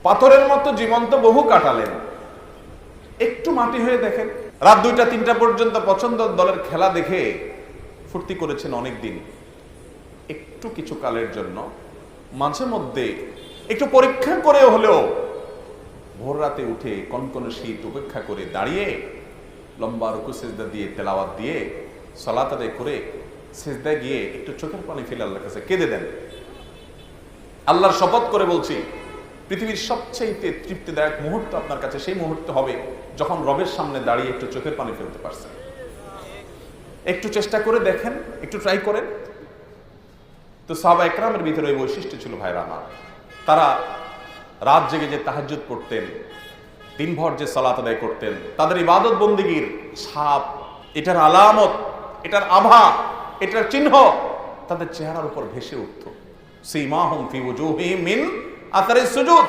পাথরের মতো জীবন্ত বহু কাটালেন, একটু মাটি হয়ে দেখেন। রাত 2টা-3টা পর্যন্ত পছন্দ দলের খেলা দেখে ফুর্তি করেছেন অনেক দিন, একটু কিছু কালের জন্য মাঝে মধ্যে একটু পরীক্ষা করে হলেও ভোর রাতে উঠে কনকনে শীত উপেক্ষা করে দাঁড়িয়ে লম্বা রুকু সিজদা দিয়ে তেলাওয়াত দিয়ে সালাত আদায় করে সিজদায় গিয়ে একটু চোখের পানি ফেলে আল্লাহর কাছে কেঁদে দেন। আল্লাহর শপথ করে বলছি, পৃথিবীর সবচেয়ে তৃপ্তিদায়ক মুহূর্ত আপনার কাছে সেই মুহূর্ত হবে যখন রবের সামনে দাঁড়িয়ে একটু চোখের পানি ফেলতে পারছেন। একটু চেষ্টা করে দেখেন, একটু ট্রাই করেন। তো সাহাবা একরামের ভিতরে ওই বৈশিষ্ট্য ছিল ভাইরা আমার। তারা রাত জেগে যে তাহাজ্জুদ পড়তেন, দিনভর যে সালাত আদায় করতেন, তাদের ইবাদত বন্দিগির ছাপ, এটার আলামত, এটার আভা, এটার চিহ্ন তাদের চেহারার উপর ভেসে উঠত। সীমাহুম ফি ওজুহিহিম মিন আসারিস সুজুদ।